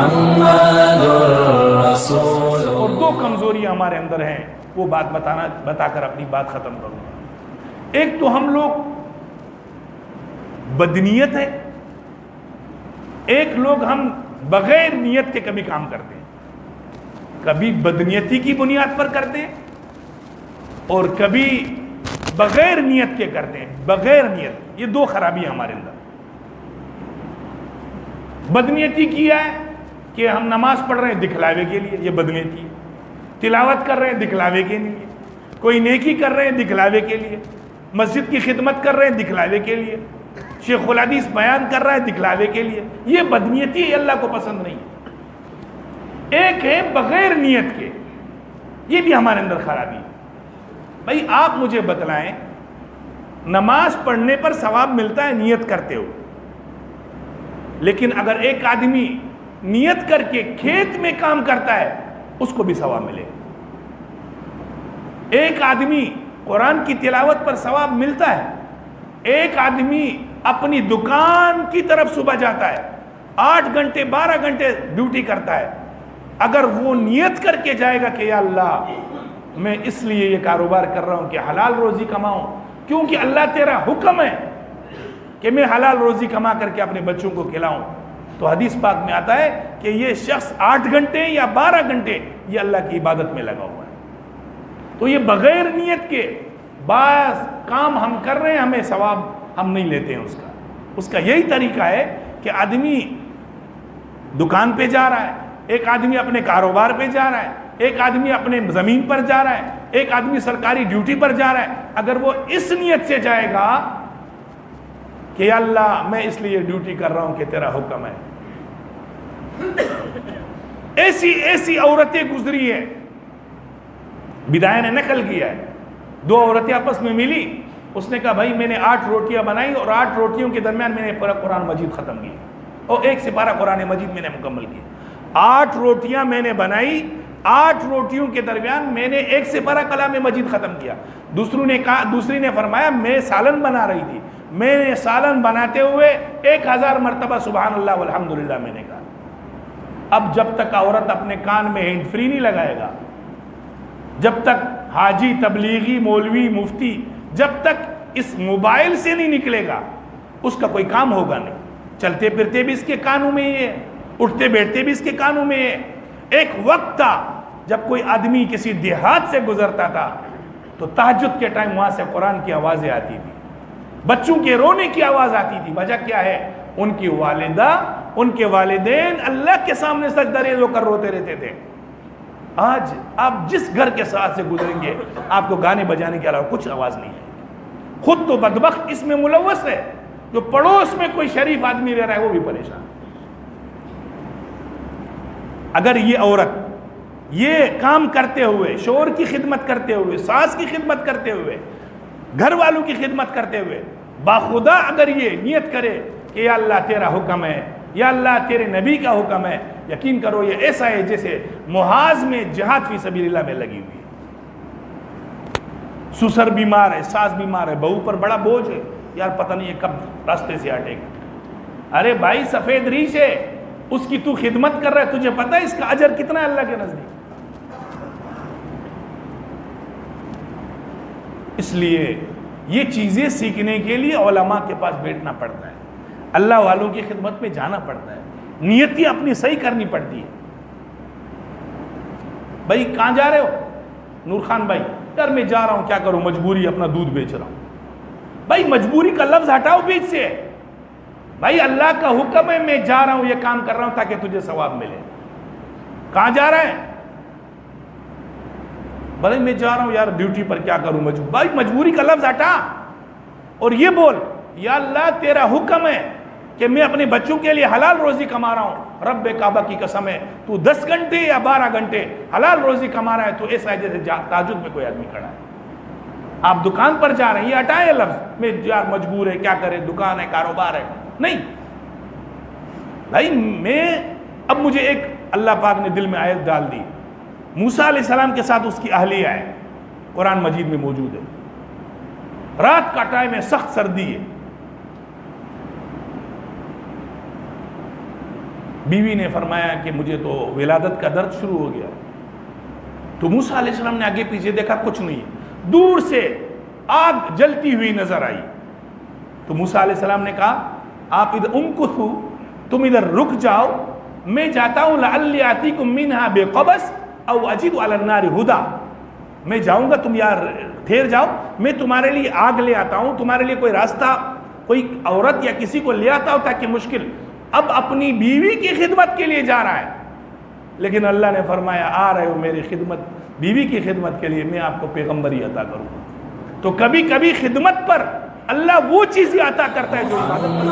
محمد الرسول. اور دو کمزوریاں ہمارے اندر ہیں، وہ بات بتا کر اپنی بات ختم کروں گا. ایک تو ہم لوگ بدنیت ہے، ایک لوگ ہم بغیر نیت کے کبھی کام کرتے ہیں، کبھی بدنیتی کی بنیاد پر کرتے ہیں اور کبھی بغیر نیت کے کرتے ہیں. بغیر نیت، یہ دو خرابیاں ہمارے اندر. بدنیتی کیا ہے کہ ہم نماز پڑھ رہے ہیں دکھلاوے کے لیے، یہ بدنیتی ہے. تلاوت کر رہے ہیں دکھلاوے کے لیے، کوئی نیکی کر رہے ہیں دکھلاوے کے لیے، مسجد کی خدمت کر رہے ہیں دکھلاوے کے لیے، شیخ الحدیث بیان کر رہا ہے دکھلاوے کے لیے. یہ بدنیتی ہے، اللہ کو پسند نہیں. ایک ہے بغیر نیت کے، یہ بھی ہمارے اندر خرابی ہے. بھائی آپ مجھے بتلائیں، نماز پڑھنے پر ثواب ملتا ہے نیت کرتے ہو، لیکن اگر ایک آدمی نیت کر کے کھیت میں کام کرتا ہے اس کو بھی ثواب ملے. ایک آدمی قرآن کی تلاوت پر ثواب ملتا ہے، ایک آدمی اپنی دکان کی طرف صبح جاتا ہے، 8 گھنٹے 12 گھنٹے ڈیوٹی کرتا ہے، اگر وہ نیت کر کے جائے گا کہ یا اللہ میں اس لیے یہ کاروبار کر رہا ہوں کہ حلال روزی کماؤں، کیونکہ اللہ تیرا حکم ہے کہ میں حلال روزی کما کر کے اپنے بچوں کو کھلاؤں، تو حدیث پاک میں آتا ہے کہ یہ شخص 8 گھنٹے یا 12 گھنٹے یہ اللہ کی عبادت میں لگا ہوا ہے. تو یہ بغیر نیت کے بعض کام ہم کر رہے ہیں، ہمیں ثواب ہم نہیں لیتے ہیں اس کا یہی طریقہ ہے کہ آدمی دکان پہ جا رہا ہے، ایک آدمی اپنے کاروبار پہ جا رہا ہے، ایک آدمی اپنے زمین پر جا رہا ہے، ایک آدمی سرکاری ڈیوٹی پر جا رہا ہے. اگر وہ اس نیت سے جائے گا کہ یا اللہ میں اس لیے ڈیوٹی کر رہا ہوں کہ تیرا حکم ہے. ایسی عورتیں گزری ہیں، بدایہ نے نقل کیا ہے. 2 عورتیں آپس میں ملی، اس نے کہا بھائی میں نے 8 روٹیاں بنائی اور 8 روٹیوں کے درمیان میں نے پورا قرآن مجید ختم کیا اور 1 سپارہ قرآن مجید میں نے مکمل کیا. 8 روٹیاں میں نے بنائی، 8 روٹیوں کے درمیان میں نے 1 سپارہ کلام مجید ختم کیا. دوسری نے فرمایا میں سالن بنا رہی تھی، میں نے سالن بناتے ہوئے 1000 مرتبہ سبحان اللہ والحمدللہ میں نے کہا. اب جب تک عورت اپنے کان میں ہینڈ فری نہیں لگائے گا، جب تک حاجی تبلیغی مولوی مفتی جب تک اس موبائل سے نہیں نکلے گا اس کا کوئی کام ہوگا نہیں. چلتے پھرتے بھی اس کے کانوں میں یہ ہے، اٹھتے بیٹھتے بھی اس کے کانوں میں یہ. ایک وقت تھا جب کوئی آدمی کسی دیہات سے گزرتا تھا تو تہجد کے ٹائم وہاں سے قرآن کی آوازیں آتی تھی، بچوں کے رونے کی آواز آتی تھی. وجہ کیا ہے؟ ان کی والدہ ان کے والدین اللہ کے سامنے سجدہ ریز ہو کر روتے رہتے تھے. آج آپ جس گھر کے ساتھ سے گزریں گے آپ کو گانے بجانے کے علاوہ کچھ آواز نہیں ہے. خود تو بدبخت اس میں ملوث ہے، جو پڑوس میں کوئی شریف آدمی رہ رہا ہے وہ بھی پریشان. اگر یہ عورت یہ کام کرتے ہوئے، شوہر کی خدمت کرتے ہوئے، ساس کی خدمت کرتے ہوئے، گھر والوں کی خدمت کرتے ہوئے باخدا اگر یہ نیت کرے کہ یا اللہ تیرا حکم ہے، یا اللہ تیرے نبی کا حکم ہے، یقین کرو یہ ایسا ہے جیسے محاذ میں جہاد فی سبیل اللہ میں لگی ہوئی ہے. سسر بیمار ہے، ساس بیمار ہے، بہو پر بڑا بوجھ ہے، یار پتہ نہیں یہ کب راستے سے ہٹے گا. ارے بھائی سفید ریش ہے، اس کی تو خدمت کر رہا ہے، تجھے پتہ ہے اس کا اجر کتنا ہے اللہ کے نزدیک. اس لیے یہ چیزیں سیکھنے کے لیے علماء کے پاس بیٹھنا پڑتا ہے، اللہ والوں کی خدمت میں جانا پڑتا ہے، نیتی اپنی صحیح کرنی پڑتی ہے. بھائی کہاں جا رہے ہو؟ نور خان بھائی یار میں جا رہا ہوں، کیا کروں مجبوری، اپنا دودھ بیچ رہا ہوں. بھائی مجبوری کا لفظ ہٹاؤ بیچ سے. بھائی اللہ کا حکم ہے، میں جا رہا ہوں یہ کام کر رہا ہوں تاکہ تجھے ثواب ملے. کہاں جا رہے ہیں؟ بھائی میں جا رہا ہوں یار ڈیوٹی پر، کیا کروں مجبور. بھائی مجبوری کا لفظ ہٹا اور یہ بول یا اللہ تیرا حکم ہے کہ میں اپنے بچوں کے لیے حلال روزی کما رہا ہوں. رب کعبہ کی قسم ہے تو 10 گھنٹے یا 12 گھنٹے حلال روزی کما رہا ہے تو ایسا ہے جیسے تہجد میں کوئی آدمی کھڑا ہے. آپ دکان پر جا رہے ہیں، یہ ہٹائیں لفظ میں یار مجبور ہے، کیا کرے، دکان ہے، کاروبار ہے. نہیں بھائی میں اب مجھے ایک اللہ پاک نے دل میں آیت ڈال دی. موسیٰ علیہ السلام کے ساتھ اس کی اہلیہ ہے، قرآن مجید میں موجود ہے. رات کا ٹائم ہے، سخت سردی ہے، بیوی نے فرمایا کہ مجھے تو ولادت کا درد شروع ہو گیا. تو موسیٰ علیہ السلام نے آگے پیچھے دیکھا, کچھ نہیں. دور سے آگ جلتی ہوئی نظر آئی. تو موسیٰ علیہ السلام نے کہا آپ ادھر امکثوا, تم ادھر رک جاؤ, میں جاتا ہوں لعلی آتیکم منہا بقبس او اجد علی النار ہدی, میں جاؤں گا, تم یار ٹھہر جاؤ, میں تمہارے لیے آگ لے آتا ہوں, تمہارے لیے کوئی راستہ, کوئی عورت یا کسی کو لے آتا ہوں تاکہ مشکل. اب اپنی بیوی کی خدمت کے لیے جا رہا ہے, لیکن اللہ نے فرمایا آ رہے ہو میری خدمت, بیوی کی خدمت کے لیے, میں آپ کو پیغمبری عطا کروں گا. تو کبھی کبھی خدمت پر اللہ وہ چیزیں عطا کرتا ہے جو عبادت پر.